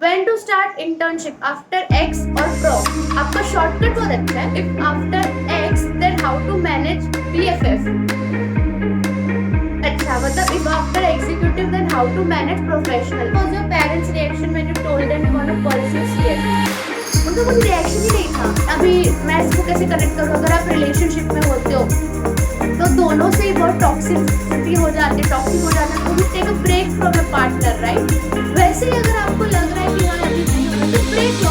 When to start internship after X or Pro? आपका shortcut बहुत अच्छा है. If after X, then how to manage BFF? अच्छा, मतलब if after executive, then how to manage professional? What was your parents' reaction when you told them you want to pursue CS? उनका कुछ reaction ही नहीं था. अभी मैं इसको कैसे कनेक्ट करूँ? अगर आप रिलेशनशिप में होते हो तो दोनों से ही बहुत टॉक्सिसिटी हो जाती है, टॉक्सिक हो जाता है, तो take a break from a partner, right? वैसे ही अगर आपको लग रहा है कि हाँ अभी नहीं होना तो ब्रेक लो.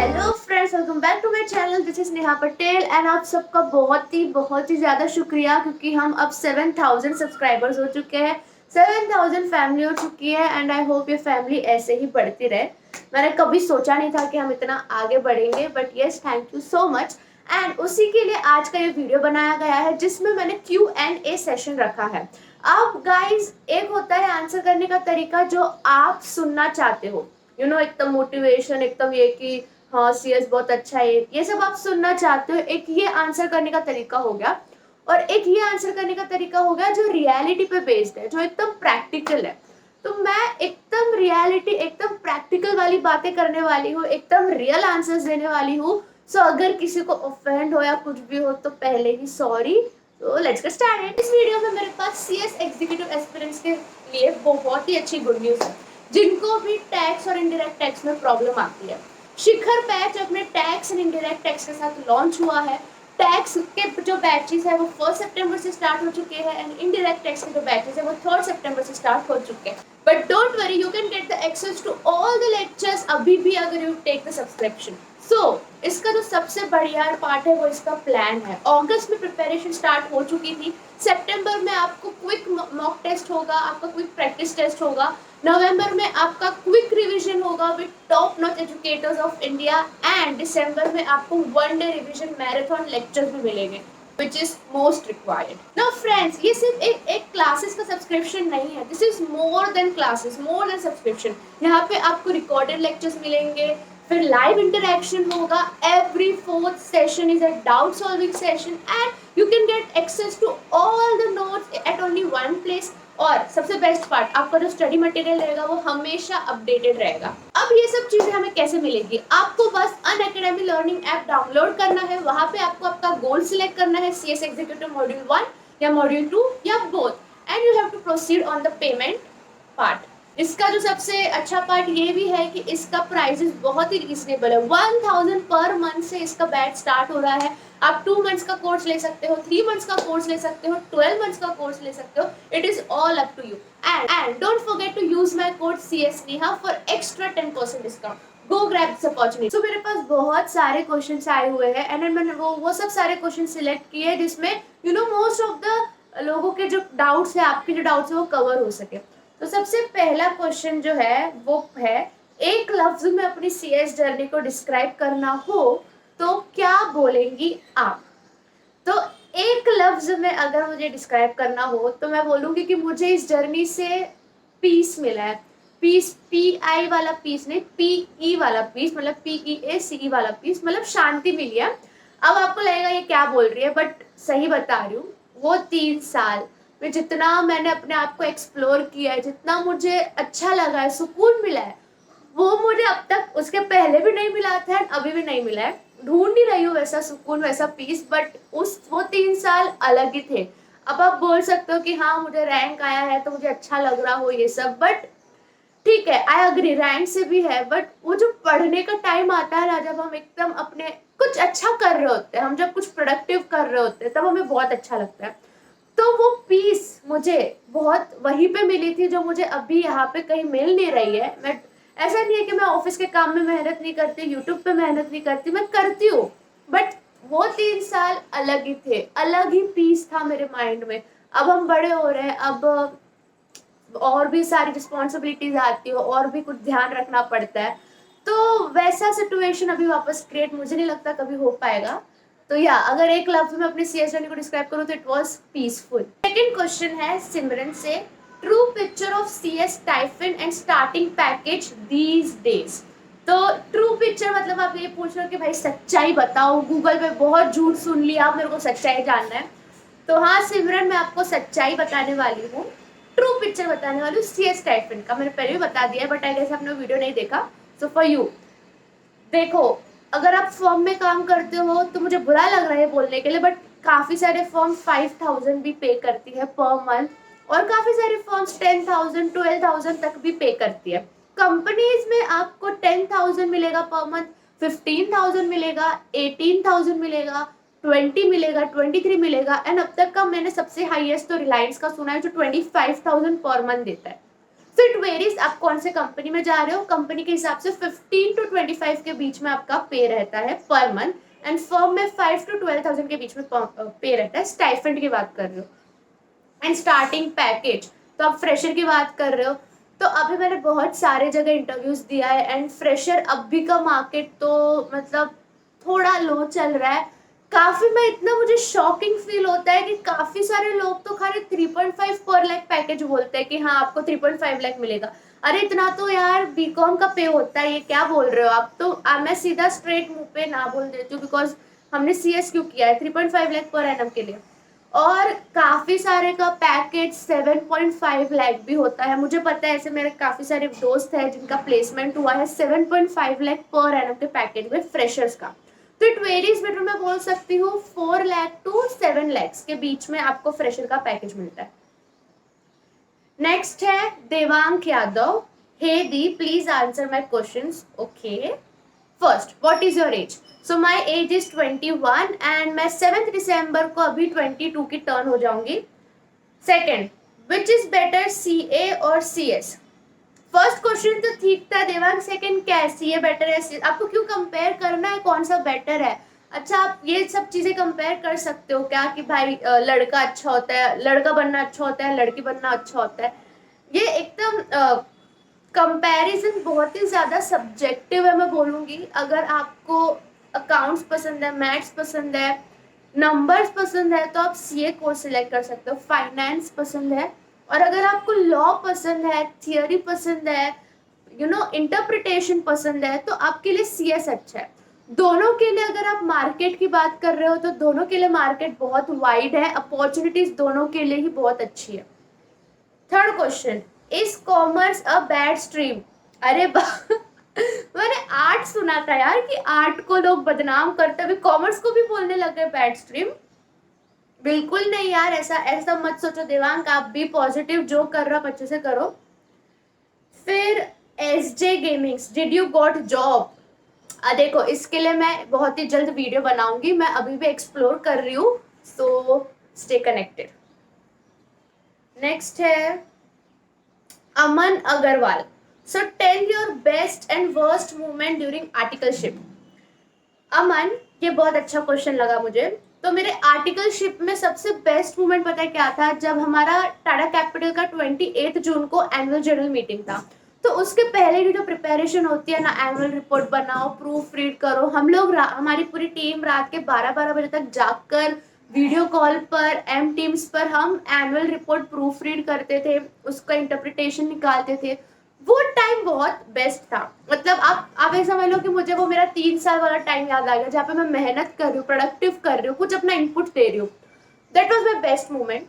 Hello friends, welcome back to my channel. This is Neha Patel and आप सबका बहुत ही ज़्यादा शुक्रिया क्योंकि हम अब 7000 सब्सक्राइबर्स हो चुके हैं, 7000 फैमिली हो चुकी है एंड आई होप ये फैमिली ऐसे ही बढ़ती रहे. मैंने कभी सोचा नहीं था कि हम इतना आगे बढ़ेंगे, but yes, thank you so much. And उसी के लिए आज का ये वीडियो बनाया गया है जिसमें मैंने Q&A सेशन रखा है. अब गाइज, एक होता है आंसर करने का तरीका जो आप सुनना चाहते हो, एकदम मोटिवेशन, एकदम ये कि हाँ CS बहुत अच्छा है, ये सब आप सुनना चाहते हो. एक ये आंसर करने का तरीका हो गया और एक ये आंसर करने का तरीका हो गया जो रियलिटी पे बेस्ड है, जो एकदम प्रैक्टिकल है. तो मैं एकदम रियलिटी, एकदम प्रैक्टिकल वाली बातें करने वाली हूँ, एकदम रियल आंसर्स देने वाली हूँ. सो अगर किसी को ऑफेंड हो या कुछ भी हो तो पहले ही सॉरी. तो लेट्स गेट स्टार्टेड. इस वीडियो में मेरे पास CS एग्जीक्यूटिव एस्पिरेंट्स के लिए बहुत ही अच्छी गुड न्यूज़ है जिनको भी टैक्स और इनडायरेक्ट टैक्स में प्रॉब्लम आती है. शिखर बैच अपने टैक्स एंड इनडायरेक्ट टैक्स के साथ लॉन्च हुआ है. टैक्स के जो बैचेस है वो 1 सितंबर से स्टार्ट हो चुके हैं एंड इनडायरेक्ट टैक्स के जो बैचेस है वो 3 सितंबर से स्टार्ट हो चुके हैं. But don't worry, you can get the access to all the lectures अभी भी अगर you take the subscription. So इसका जो सबसे बढ़िया पार्ट है वो इसका प्लान है. अगस्त में प्रिपरेशन स्टार्ट हो चुकी थी. सितंबर में आपको क्विक मॉक टेस्ट होगा, आपका क्विक प्रैक्टिस टेस्ट होगा. नवंबर में आपका क्विक रिवीजन होगा with top notch educators of India and दिसंबर में आपको 1 डे रिवीजन मैराथन लेक्चर्स भी मिलेंगे which is most required. Now friends, ये सिर्फ एक क्लासेस का सब्सक्रिप्शन नहीं है. This is more than classes, more than subscription. यहाँ पे आपको रिकॉर्डेड लेक्चर्स मिलेंगे, फिर लाइव इंटरेक्शन होगा. Every 4th session is a doubt solving session and you can get access to all the notes at only one place. और सबसे best part, आपका जो स्टडी मटेरियल रहेगा वो हमेशा अपडेटेड रहेगा. अब ये सब चीजें हमें कैसे मिलेगी? आपको बस अनअकैडमी लर्निंग ऐप डाउनलोड करना है. वहां पे आपको आपका गोल सिलेक्ट करना है, CS एग्जीक्यूटिव मॉड्यूल 1 या मॉड्यूल 2 या both, and you have to proceed on the payment part. इसका जो सबसे अच्छा पार्ट ये भी है कि इसका प्राइसेस बहुत ही रीजनेबल है. 1000 पर मंथ से इसका बैच स्टार्ट हो रहा है. आप 2 मंथ्स का कोर्स ले सकते हो, 3 मंथ्स का कोर्स ले सकते हो, 12 मंथ्स का कोर्स ले सकते हो. It is all up to you. And don't forget to use my code CS Neha for extra 10% discount. Go grab this opportunity. So मेरे पास बहुत सारे क्वेश्चंस आए हुए हैं एंड मैंने वो सब सारे क्वेश्चन सिलेक्ट किए जिसमें मोस्ट ऑफ द लोगों के जो डाउट्स है, आपके जो डाउट्स है वो कवर हो सके. तो सबसे पहला क्वेश्चन जो है वो है, एक लफ्ज में अपनी CS जर्नी को डिस्क्राइब करना हो तो क्या बोलेंगी आप? तो एक लफ्ज में अगर मुझे डिस्क्राइब करना हो तो मैं बोलूँगी कि मुझे इस जर्नी से पीस मिला है. पीस, PI वाला पीस नहीं, PE वाला पीस, मतलब PEACE वाला पीस, मतलब शांति मिली है. अब आपको लगेगा ये क्या बोल रही है, बट सही बता रही हूँ. वो 3 साल में जितना मैंने अपने आप को एक्सप्लोर किया है, जितना मुझे अच्छा लगा है, सुकून मिला है, वो मुझे अब तक उसके पहले भी नहीं मिला था एंड अभी भी नहीं मिला है. ढूंढ नहीं रही हूँ वैसा सुकून, वैसा पीस, बट वो 3 साल अलग ही थे. अब आप बोल सकते हो कि हाँ मुझे रैंक आया है तो मुझे अच्छा लग रहा हो ये सब, बट ठीक है, आई अग्री, रैंक से भी है, बट वो जो पढ़ने का टाइम आता है ना, जब हम एकदम अपने कुछ अच्छा कर रहे होते हैं, हम जब कुछ प्रोडक्टिव कर रहे होते हैं, तब हमें बहुत अच्छा लगता है. तो वो पीस मुझे बहुत वहीं पे मिली थी जो मुझे अभी यहाँ पे कहीं मिल नहीं रही है. मैं ऐसा नहीं है कि मैं ऑफिस के काम में मेहनत नहीं करती, यूट्यूब पे मेहनत नहीं करती, मैं करती हूँ, बट वो 3 साल अलग ही थे, अलग ही पीस था मेरे माइंड में. अब हम बड़े हो रहे हैं, अब और भी सारी रिस्पॉन्सिबिलिटीज आती हो और भी कुछ ध्यान रखना पड़ता है, तो वैसा सिचुएशन अभी वापस क्रिएट मुझे नहीं लगता कभी हो पाएगा. तो या अगर एक लफ्ज में अपनी CS जर्नी को डिस्क्राइब करूँ तो it was peaceful. Second question है सिमरन से, true picture of CS stipend and starting package these days. तो ट्रू पिक्चर मतलब आप ये पूछ रहे हो कि भाई सच्चाई बताओ, गूगल पे बहुत झूठ सुन लिया, आप मेरे को सच्चाई जानना है. तो हाँ सिमरन, मैं आपको सच्चाई बताने वाली हूँ, ट्रू पिक्चर बताने वाली हूँ CS स्टाइपेंड का। मैंने पहले भी बता दिया है, बट आई गेस आपने वीडियो नहीं देखा, सो फॉर यू। देखो, अगर आप फर्म में काम करते हो तो मुझे बुरा लग रहा है बोलने के लिए, बट काफी सारे फर्म 5000 भी पे करती है पर मंथ, और काफी सारे फर्म्स 10,000 12,000 तक भी पे करती है। कंपनीज में आपको 10,000 मिलेगा पर मंथ, 15,000 मिलेगा, 18,000 मिलेगा, 20 मिलेगा, 23 मिलेगा, एंड अब तक का मैंने सबसे हाईएस्ट तो रिलायंस का सुना है जो 25,000 पर मंथ देता है। सो इट वेरीज, आप कौन से कंपनी में जा रहे हो, कंपनी के हिसाब से 15 to 25 के बीच में आपका पे रहता है पर मंथ, एंड फर्म में 5 to 12,000 के बीच में पे रहता है। स्टाइफेंड की बात कर रहे हो, एंड स्टार्टिंग पैकेज, तो आप फ्रेशर की बात कर रहे हो, तो अभी मैंने बहुत सारे जगह इंटरव्यूज दिया है, एंड फ्रेशर अभी का मार्केट तो मतलब थोड़ा लो चल रहा है काफी। मैं इतना, मुझे शॉकिंग फील होता है कि काफी सारे लोग तो खाली 3.5 पर लाख पैकेज बोलते हैं कि हाँ आपको 3.5 लाख मिलेगा। अरे इतना तो यार बीकॉम का पे होता है, ये क्या बोल रहे हो आप? तो मैं सीधा स्ट्रेट मुंह पे ना बोल देती हूँ, बिकॉज हमने CS क्यों किया है 3.5 लाख पर एनम के लिए। और काफी सारे का पैकेज 7.5 लाख भी होता है, मुझे पता है, ऐसे मेरे काफी सारे दोस्त हैं जिनका प्लेसमेंट हुआ है 7.5 लाख पर एनम के पैकेज में फ्रेशर्स का। तो इट वेरीज बिटवीन, मैं बोल सकती हूँ 4 लाख to 7 लाख के बीच में आपको फ्रेशर का पैकेज मिलता है। नेक्स्ट है देवांग यादव। हे दी, please answer my question. Okay, first, what is your age? So my age is 21 and मैं 7 दिसंबर को अभी 22 की टर्न हो जाऊंगी। Second, which is better CA और CS? फर्स्ट क्वेश्चन तो ठीक था देवांग, सेकंड क्या है? CA बेटर है? आपको क्यों कंपेयर करना है कौन सा बेटर है? अच्छा, आप ये सब चीजें कंपेयर कर सकते हो क्या कि भाई लड़का अच्छा होता है, लड़का बनना अच्छा होता है, लड़की बनना अच्छा होता है? ये एकदम कंपैरिजन बहुत ही ज्यादा सब्जेक्टिव है, मैं बोलूंगी। अगर आपको अकाउंट्स पसंद है, मैथ्स पसंद है, नंबर्स पसंद है, तो आप CA कोर्स सिलेक्ट कर सकते हो। फाइनेंस पसंद है, और अगर आपको लॉ पसंद है, थियोरी पसंद है, इंटरप्रिटेशन पसंद है, तो आपके लिए CS अच्छा है। दोनों के लिए अगर आप मार्केट की बात कर रहे हो तो दोनों के लिए मार्केट बहुत वाइड है, अपॉर्चुनिटीज दोनों के लिए ही बहुत अच्छी है। Third question, is commerce a bad stream? अरे मैंने आर्ट सुना था यार कि आर्ट को लोग बदनाम करते, अभी कॉमर्स को भी बोलने लगे बैड स्ट्रीम। बिल्कुल नहीं यार, ऐसा ऐसा मत सोचो देवांग, आप भी पॉजिटिव जो कर रहे हो आप अच्छे से करो। फिर SJ gamings, did you got job? देखो, इसके लिए मैं बहुत ही जल्द वीडियो बनाऊंगी, मैं अभी भी एक्सप्लोर कर रही हूँ, सो स्टे कनेक्टेड। नेक्स्ट है Aman Agarwal. So tell your best and worst moment during articleship. Aman, ये बहुत अच्छा क्वेश्चन लगा मुझे। तो मेरे आर्टिकलशिप में सबसे बेस्ट मोमेंट पता है क्या था? जब हमारा टाटा कैपिटल का 28 जून को एनुअल जनरल मीटिंग था, तो उसके पहले की जो प्रिपरेशन होती है ना, एनुअल रिपोर्ट बनाओ, प्रूफ रीड करो, हम लोग हमारी पूरी टीम रात के 12-12 बजे तक जागकर वीडियो कॉल पर, टीम्स पर हम एनुअल रिपोर्ट प्रूफ रीड करते थे, उसका इंटरप्रिटेशन निकालते थे। वो टाइम बहुत बेस्ट था। मतलब आप ऐसा समझ लो कि मुझे वो मेरा 3 साल वाला टाइम याद आ गया, जहाँ पे मैं मेहनत कर रही हूँ, प्रोडक्टिव कर रही हूँ, कुछ अपना इनपुट दे रही हूँ। That was my best moment.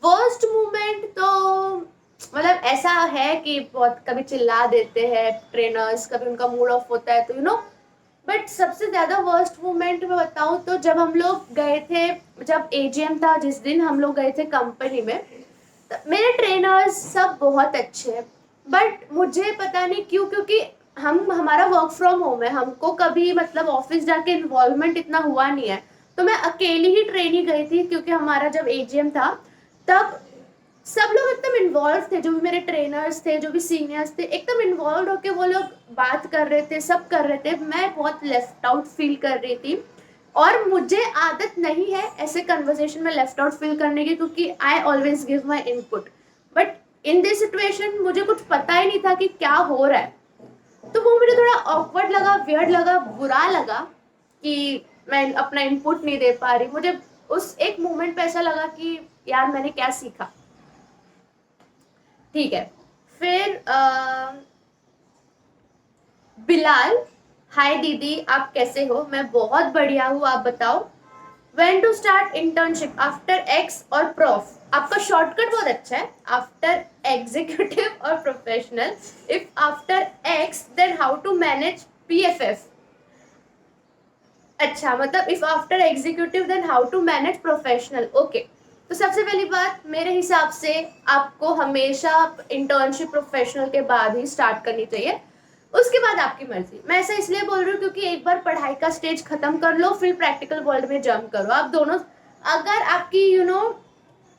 Worst moment तो मतलब ऐसा है कि बहुत कभी चिल्ला देते हैं ट्रेनर्स, कभी उनका मूड ऑफ होता है, तो बट सबसे ज्यादा वर्स्ट मोमेंट में बताऊं तो जब हम लोग गए थे, जब AGM था जिस दिन हम लोग गए थे कंपनी में, मेरे ट्रेनर्स सब बहुत अच्छे हैं, बट मुझे पता नहीं क्यों, क्योंकि हमारा वर्क फ्रॉम होम है, हमको कभी मतलब ऑफिस जाके इन्वॉल्वमेंट इतना हुआ नहीं है। तो मैं अकेली ही ट्रेनिंग गई थी, क्योंकि हमारा जब AGM था तब सब लोग एकदम इन्वॉल्व थे, जो भी मेरे ट्रेनर्स थे, जो भी सीनियर्स थे, एकदम इन्वॉल्व होके वो लोग बात कर रहे थे, सब कर रहे थे। मैं बहुत लेफ्ट आउट फील कर रही थी, और मुझे आदत नहीं है ऐसे कन्वर्सेशन में लेफ्ट आउट फील करने की, क्योंकि I always give my input. But in this situation मुझे कुछ पता ही नहीं था कि क्या हो रहा है, तो वो मुझे थोड़ा ऑकवर्ड लगा, वियर्ड लगा, बुरा लगा कि मैं अपना इनपुट नहीं दे पा रही। मुझे उस एक मोमेंट पे ऐसा लगा कि यार मैंने क्या सीखा। ठीक है, फिर बिलाल, हाय दीदी, आप कैसे हो? मैं बहुत बढ़िया हूँ, आप बताओ। When to start internship after ex और प्रोफ। आपका शॉर्टकट बहुत अच्छा है, आफ्टर एग्जीक्यूटिव और professional. If after ex then how to manage PFF। अच्छा, मतलब if after executive then how to manage professional. Okay, तो सबसे पहली बात मेरे हिसाब से आपको हमेशा इंटर्नशिप प्रोफेशनल के बाद ही स्टार्ट करनी चाहिए, उसके बाद आपकी मर्जी। मैं ऐसा इसलिए बोल रही हूँ क्योंकि एक बार पढ़ाई का स्टेज खत्म कर लो, फिर प्रैक्टिकल वर्ल्ड में जंप करो। आप दोनों, अगर आपकी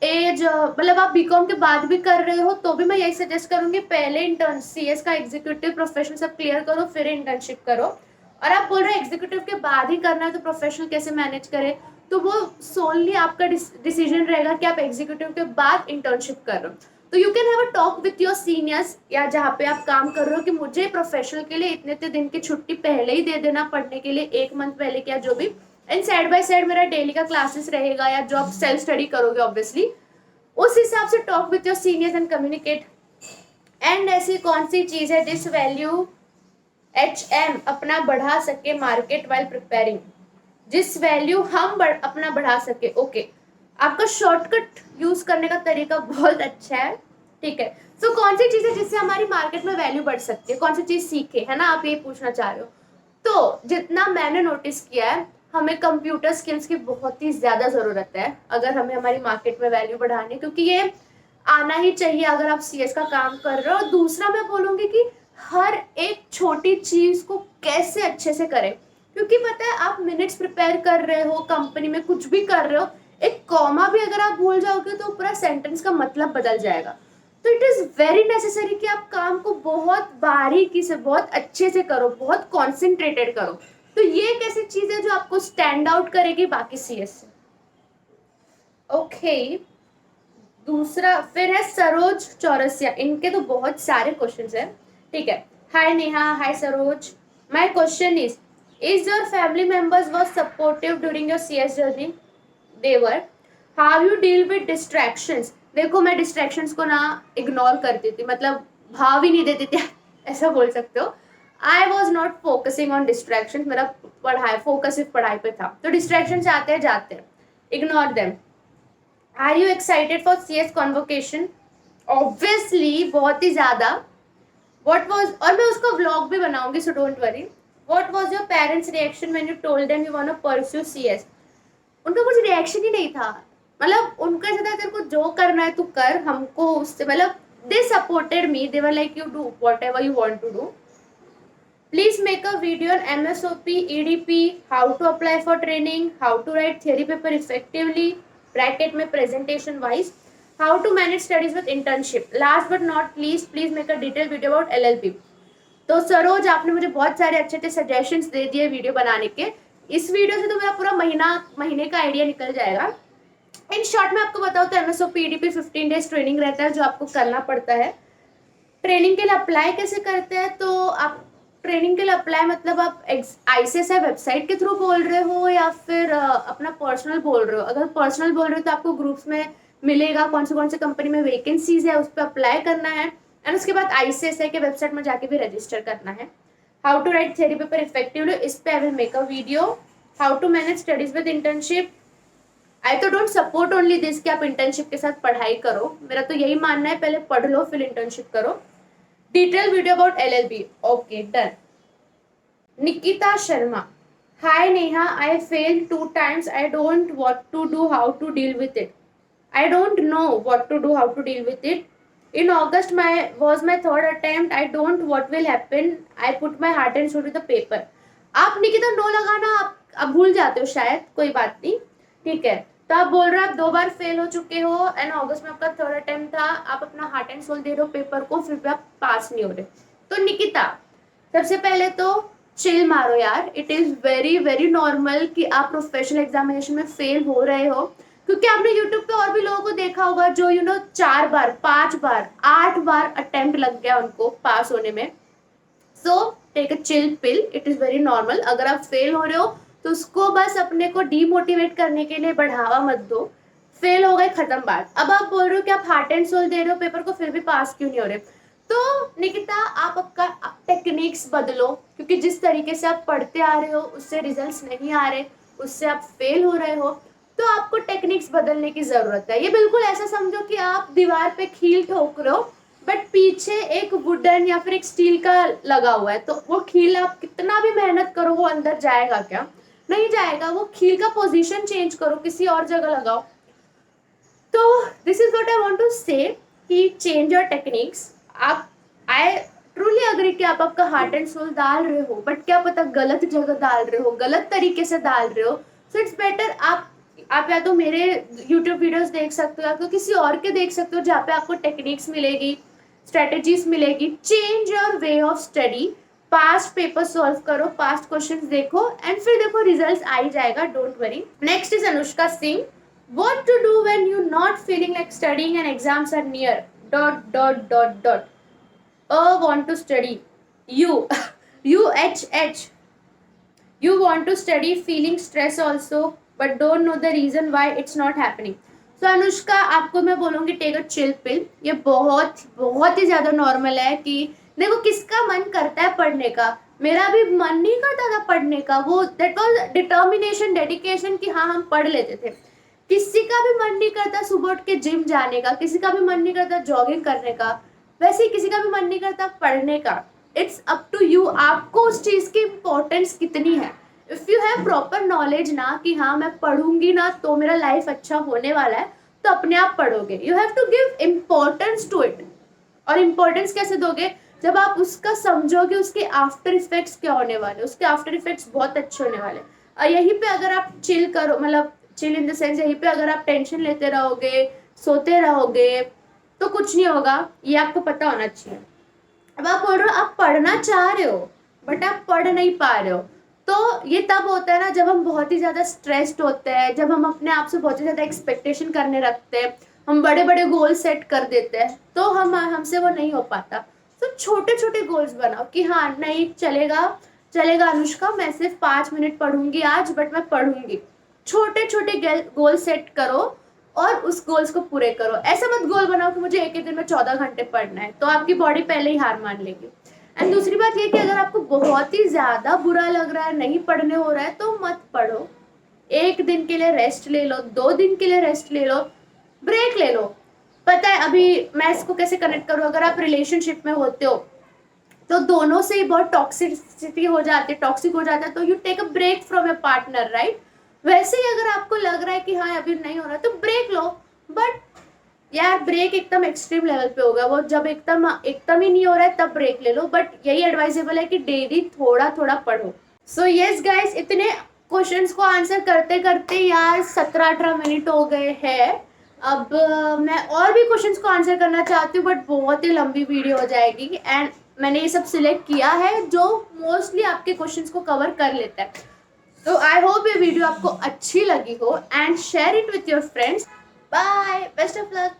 एज, मतलब आप बीकॉम के बाद भी कर रहे हो तो भी मैं यही सजेस्ट करूंगी, पहले इंटर्न CS का एग्जीक्यूटिव प्रोफेशनल सब क्लियर करो, फिर इंटर्नशिप करो। और आप बोल रहे हो एग्जीक्यूटिव के बाद ही करना है तो प्रोफेशनल कैसे मैनेज करें, तो वो सोनली आपका डिसीजन रहेगा कि आप एग्जीक्यूटिव के बाद इंटर्नशिप कर रहे हो। तो you can have a talk with your seniors या जहाँ पे आप काम कर रहे हो कि मुझे प्रोफेशनल के लिए इतने इतने दिन की छुट्टी पहले ही दे देना, पढ़ने के लिए 1 मंथ पहले क्या जो भी, एंड साइड बाय साइड मेरा डेली का क्लासेस रहेगा या जो आप सेल्फ स्टडी करोगे ऑब्वियसली, उस हिसाब से talk with your seniors and communicate. And ऐसी कौन सी चीज है जिस वैल्यू HM अपना बढ़ा सके मार्केट वाइल प्रिपेयरिंग, जिस वैल्यू हम अपना बढ़ा सके। ओके, आपका शॉर्टकट यूज करने का तरीका बहुत अच्छा है, ठीक है। सो कौन सी चीज है जिससे हमारी मार्केट में वैल्यू बढ़ सकती है, कौन सी चीज सीखे, है ना, आप ये पूछना चाह रहे हो। तो जितना मैंने नोटिस किया है, हमें कंप्यूटर स्किल्स की बहुत ही ज्यादा जरूरत है अगर हमें हमारी मार्केट में वैल्यू बढ़ानी, क्योंकि ये आना ही चाहिए अगर आप CS का काम कर रहे हो। और दूसरा मैं बोलूंगी कि हर एक छोटी चीज को कैसे अच्छे से करें, क्योंकि पता है आप मिनट्स प्रिपेयर कर रहे हो, कंपनी में कुछ भी कर रहे हो, एक कॉमा भी अगर आप भूल जाओगे तो पूरा सेंटेंस का मतलब बदल जाएगा। तो इट इज वेरी नेसेसरी कि आप काम को बहुत बारीकी से, बहुत अच्छे से करो, बहुत कॉन्सेंट्रेटेड करो। तो ये एक ऐसी चीज है जो आपको स्टैंड आउट करेगी बाकी CS से। ओके, दूसरा फिर है सरोज चौरसिया, इनके तो बहुत सारे क्वेश्चंस हैं, ठीक है। Hi Neha, hi Saroj, my question is your family members was supportive during your CS journey? They were. How you deal with distractions? देखो मैं डिस्ट्रैक्शंस को ना इग्नोर करती थी, मतलब भाव ही नहीं देती थी ऐसा बोल सकते हो। I was not focusing on distraction, मेरा पढ़ाई फोकस सिर्फ पढ़ाई पे था, तो डिस्ट्रैक्शन आते हैं जाते हैं, ignore them. Are you excited for CS convocation? Obviously बहुत ही ज्यादा। व्हाट वाज, और मैं उसका व्लॉग भी बनाऊंगी, so don't worry. What was your parents reaction when you told them you want to pursue CS? उनका कुछ रिएक्शन ही नहीं था, मतलब उनका ऐसा था तेरे को जो करना है तू कर, हमको उससे मतलब, they supported me, they were like you do whatever you want to do. Please make a video on MSOP, EDP, how to apply for training, how to write theory paper effectively, bracket में presentation wise, how to manage studies with internship. Last but not least, please make a detailed video about LLP. तो सरोज, आपने मुझे बहुत सारे अच्छे अच्छे suggestions दे दिए video बनाने के। इस वीडियो से तो मेरा पूरा महीने का आइडिया निकल जाएगा। इन शॉर्ट में आपको बताओ तो MSOP EDP 15 डेज ट्रेनिंग रहता है जो आपको करना पड़ता है। ट्रेनिंग के लिए अप्लाई कैसे करते हैं, तो आप ट्रेनिंग के लिए अप्लाई मतलब आप ICSI वेबसाइट के थ्रू बोल रहे हो या फिर अपना पर्सनल बोल रहे हो? अगर पर्सनल बोल रहे हो तो आपको ग्रुप्स में मिलेगा कौन से कंपनी में वैकेंसीज है, उस पर अप्लाई करना है, एंड उसके बाद ICSI के वेबसाइट में जाके भी रजिस्टर करना है। How to write theory paper effectively, इस पे I will make a video. How to manage studies with internship, I तो डोंट सपोर्ट ओनली दिस कि आप इंटर्नशिप के साथ पढ़ाई करो, मेरा तो यही मानना है पहले पढ़ लो फिर इंटर्नशिप करो। Detail video about LLB, okay done. Nikita Sharma, hi Neha, I failed 2 times, I don't what to do, how to deal with it. I don't know what to do, how to deal with it. In August was my third attempt, I don't what will happen, I put my heart and soul to the paper. आप Nikita no लगाना, आप भूल जाते हो शायद, कोई बात नहीं, ठीक है। तो आप बोल रहे हो आप 2 बार फेल हो चुके हो एंड अगस्त में आपका थर्ड अटेम्प्ट था, आप अपना हार्ट एंड सोल दे रहे हो पेपर को, फिर भी आप पास नहीं हो रहे। तो निकिता, सबसे पहले तो चिल मारो यार, it is very very normal कि आप प्रोफेशनल एग्जामिनेशन में फेल हो रहे हो, क्योंकि आपने यूट्यूब पे और भी लोगों को देखा होगा जो 4 बार 5 बार 8 बार अटेम्प्ट लग गया उनको पास होने में। So take a chill pill, it is very normal. अगर आप फेल हो रहे हो तो उसको बस अपने को डीमोटिवेट करने के लिए बढ़ावा मत दो, फेल हो गए खत्म बात। अब आप बोल रहे हो कि आप हार्ट एंड सोल दे रहे हो पेपर को, फिर भी पास क्यों नहीं हो रहे? तो निकिता, आप आपका टेक्निक्स बदलो, क्योंकि जिस तरीके से आप पढ़ते आ रहे हो उससे रिजल्ट्स नहीं आ रहे, उससे आप फेल हो रहे हो। तो आपको टेक्निक्स बदलने की जरूरत है। ये बिल्कुल ऐसा समझो कि आप दीवार पे कील ठोक रहे हो बट पीछे एक वुडन या फिर एक स्टील का लगा हुआ है, तो वो कील आप कितना भी मेहनत करो वो अंदर जाएगा क्या? नहीं जाएगा। वो कील का पोजीशन चेंज करो, किसी और जगह लगाओ। तो this is what I want to say कि चेंज योर टेक्निक्स। आप आई ट्रूली अग्री कि आप आपका हार्ट एंड सोल डाल रहे हो, बट क्या पता गलत जगह डाल रहे हो, गलत तरीके से डाल रहे हो। सो इट्स बेटर आप या तो मेरे यूट्यूब वीडियोस देख सकते हो या तो किसी और के देख सकते हो जहाँ पे आपको टेक्निक्स मिलेगी, स्ट्रेटेजीज मिलेगी। Change your way of study. Past paper solve करो, पास्ट क्वेश्चंस देखो एंड फिर देखो रिजल्ट्स आ ही जाएगा, don't worry. Next is Anushka Singh. What to do when you're not feeling like studying and exams are near? Dot dot dot dot. Want to study. You. UHH. You want to study, feeling stress also, but don't know the reason why it's not happening. So Anushka, आपको मैं बोलूँगी take a chill पिल। ये बहुत बहुत ही ज़्यादा normal है कि देखो किसका मन करता है पढ़ने का। मेरा भी मन नहीं करता था पढ़ने का, वो दैट वाज डिटर्मिनेशन, डेडिकेशन कि हाँ हम पढ़ लेते थे। किसी का भी मन नहीं करता सुबह उठ के जिम जाने का, किसी का भी मन नहीं करता जॉगिंग करने का, वैसे ही किसी का भी मन नहीं करता पढ़ने का। इट्स अप टू यू, आपको उस चीज की इम्पोर्टेंस कितनी है। If you have proper knowledge ना कि हाँ मैं पढ़ूंगी ना तो मेरा लाइफ अच्छा होने वाला है, तो अपने आप पढ़ोगे। You have to give importance to it. और इम्पोर्टेंस कैसे दोगे? जब आप उसका समझोगे उसके आफ्टर इफेक्ट्स क्या होने वाले, उसके आफ्टर इफेक्ट्स बहुत अच्छे होने वाले। और यहीं पे अगर आप चिल करो, मतलब चिल इन द सेंस, यहीं पे अगर आप टेंशन लेते रहोगे, सोते रहोगे, तो कुछ नहीं होगा। ये आपको पता होना चाहिए। अब आप बोल रहे हो आप पढ़ना चाह रहे हो बट आप पढ़ नहीं पा रहे हो, तो ये तब होता है ना जब हम बहुत ही ज़्यादा स्ट्रेस्ड होते हैं, जब हम अपने आप से बहुत ही ज़्यादा एक्सपेक्टेशन करने रखते हैं, हम बड़े बड़े गोल सेट कर देते हैं, तो हमसे वो नहीं हो पाता। तो छोटे छोटे गोल्स बनाओ कि हाँ नहीं चलेगा, चलेगा अनुष्का, मैं सिर्फ 5 मिनट पढ़ूंगी आज, बट मैं पढ़ूंगी। छोटे छोटे गोल सेट करो और उस गोल्स को पूरे करो। ऐसा मत गोल बनाओ कि मुझे एक ही दिन में 14 घंटे पढ़ना है, तो आपकी बॉडी पहले ही हार मान लेगी। एंड दूसरी बात ये कि अगर आपको बहुत ही ज्यादा बुरा लग रहा है, नहीं पढ़ने हो रहा है, तो मत पढ़ो। एक दिन के लिए रेस्ट ले लो, 2 दिन के लिए रेस्ट ले लो, ब्रेक ले लो। पता है अभी मैं इसको कैसे कनेक्ट करूँ, अगर आप रिलेशनशिप में होते हो तो दोनों से ही बहुत टॉक्सिसिटी हो जाती है, टॉक्सिक हो जाता है, तो you take a break from your partner, right. वैसे ही अगर आपको लग रहा है कि हाँ अभी नहीं हो रहा तो ब्रेक लो, बट यार ब्रेक एकदम एक्सट्रीम लेवल पे होगा वो, जब एकदम एकदम ही नहीं हो रहा है तब ब्रेक ले लो। बट यही एडवाइजेबल है कि डेली थोड़ा थोड़ा पढ़ो। सो यस गाइस, इतने क्वेश्चंस को आंसर करते करते यार 17-18 मिनट हो गए हैं। अब मैं और भी क्वेश्चंस को आंसर करना चाहती हूँ बट बहुत ही लंबी वीडियो हो जाएगी, एंड मैंने ये सब सिलेक्ट किया है जो मोस्टली आपके क्वेश्चंस को कवर कर लेता है। तो आई होप ये वीडियो आपको अच्छी लगी हो and share it with your friends. Bye, best of luck.